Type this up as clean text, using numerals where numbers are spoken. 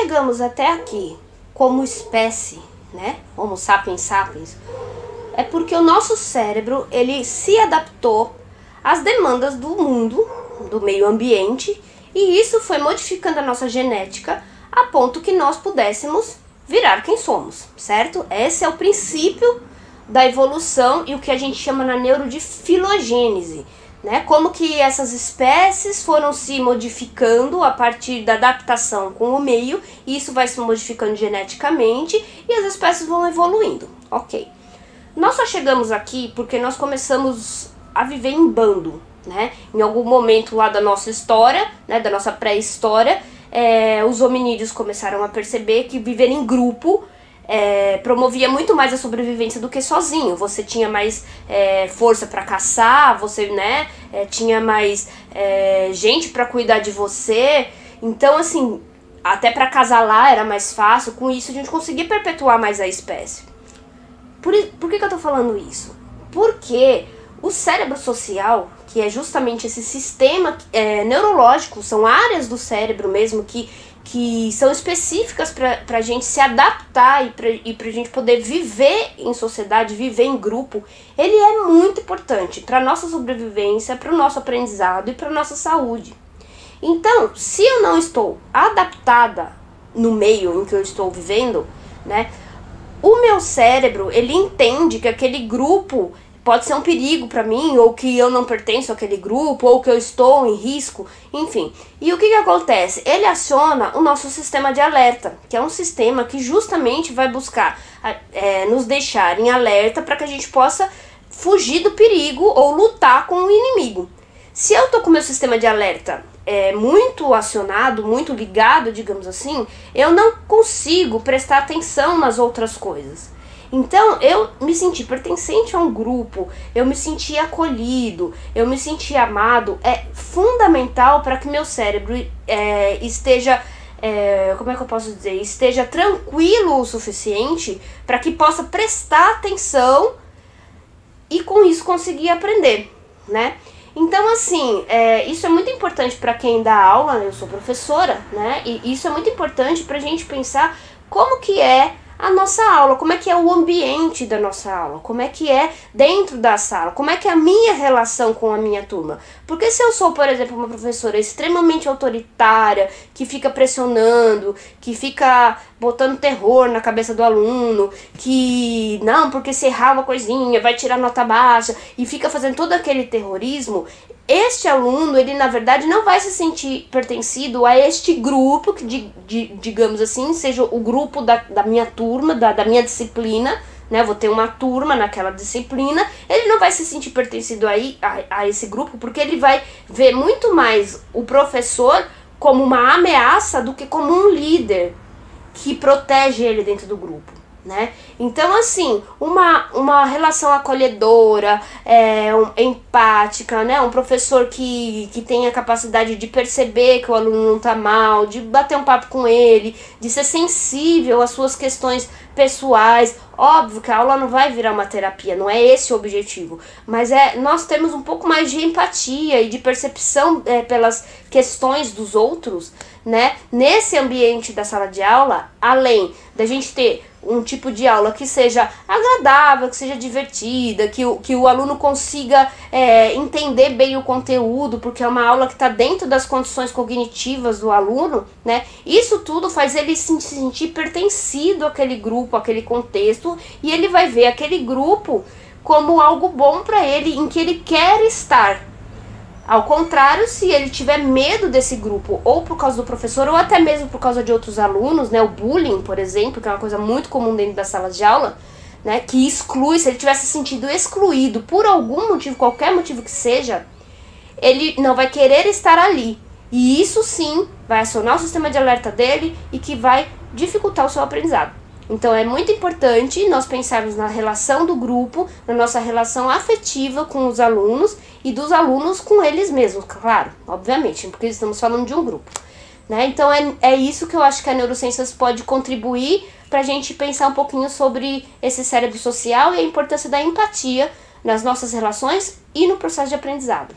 chegamos até aqui como espécie, né, Homo sapiens sapiens, é porque o nosso cérebro, ele se adaptou às demandas do mundo, do meio ambiente, e isso foi modificando a nossa genética a ponto que nós pudéssemos virar quem somos, certo? Esse é o princípio da evolução e o que a gente chama na neuro de filogênese, né? Como que essas espécies foram se modificando a partir da adaptação com o meio, e isso vai se modificando geneticamente e as espécies vão evoluindo, ok. Nós só chegamos aqui porque nós começamos a viver em bando, né? Em algum momento lá da nossa história, né, da nossa pré-história, os hominídeos começaram a perceber que viver em grupo promovia muito mais a sobrevivência do que sozinho. Você tinha mais força para caçar, você, né, tinha mais gente para cuidar de você. Então, assim, até para acasalar era mais fácil. Com isso a gente conseguia perpetuar mais a espécie. Por que eu tô falando isso? Porque o cérebro social, que é justamente esse sistema neurológico, são áreas do cérebro mesmo que são específicas para a gente se adaptar e para a gente poder viver em sociedade, viver em grupo, ele é muito importante para a nossa sobrevivência, para o nosso aprendizado e para a nossa saúde. Então, se eu não estou adaptada no meio em que eu estou vivendo, né, o meu cérebro, ele entende que aquele grupo pode ser um perigo para mim, ou que eu não pertenço àquele grupo, ou que eu estou em risco, enfim. E o que acontece? Ele aciona o nosso sistema de alerta, que é um sistema que justamente vai buscar nos deixar em alerta para que a gente possa fugir do perigo ou lutar com o inimigo. Se eu tô com o meu sistema de alerta muito acionado, muito ligado, digamos assim, eu não consigo prestar atenção nas outras coisas. Então, eu me senti pertencente a um grupo, eu me senti acolhido, eu me senti amado. É fundamental para que meu cérebro esteja, como é que eu posso dizer, esteja tranquilo o suficiente para que possa prestar atenção e com isso conseguir aprender, né? Então, assim, isso é muito importante para quem dá aula, eu sou professora, né? E isso é muito importante para a gente pensar como que é a nossa aula, como é que é o ambiente da nossa aula, como é que é dentro da sala, como é que é a minha relação com a minha turma. Porque se eu sou, por exemplo, uma professora extremamente autoritária, que fica pressionando, que fica botando terror na cabeça do aluno, que não, porque se errar uma coisinha vai tirar nota baixa, e fica fazendo todo aquele terrorismo, este aluno, ele na verdade não vai se sentir pertencido a este grupo, que digamos assim, seja o grupo da minha turma, da minha disciplina, né? Vou ter uma turma naquela disciplina, ele não vai se sentir pertencido a esse grupo, porque ele vai ver muito mais o professor como uma ameaça do que como um líder que protege ele dentro do grupo, né? Então, assim, uma relação acolhedora, empática, né? Um professor que tem a capacidade de perceber que o aluno não tá mal, de bater um papo com ele, de ser sensível às suas questões pessoais. Óbvio que a aula não vai virar uma terapia, não é esse o objetivo, mas nós temos um pouco mais de empatia e de percepção pelas questões dos outros, né? Nesse ambiente da sala de aula, além da gente ter um tipo de aula que seja agradável, que seja divertida, que o aluno consiga entender bem o conteúdo, porque é uma aula que está dentro das condições cognitivas do aluno, né? Isso tudo faz ele se sentir pertencido àquele grupo, àquele contexto, e ele vai ver aquele grupo como algo bom para ele, em que ele quer estar. Ao contrário, se ele tiver medo desse grupo, ou por causa do professor, ou até mesmo por causa de outros alunos, né, o bullying, por exemplo, que é uma coisa muito comum dentro das salas de aula, né, que exclui, se ele tivesse sentido excluído por algum motivo, qualquer motivo que seja, ele não vai querer estar ali. E isso sim vai acionar o sistema de alerta dele e que vai dificultar o seu aprendizado. Então é muito importante nós pensarmos na relação do grupo, na nossa relação afetiva com os alunos e dos alunos com eles mesmos, claro, obviamente, porque estamos falando de um grupo, né? Então é isso que eu acho que a neurociências pode contribuir para a gente pensar um pouquinho sobre esse cérebro social e a importância da empatia nas nossas relações e no processo de aprendizado.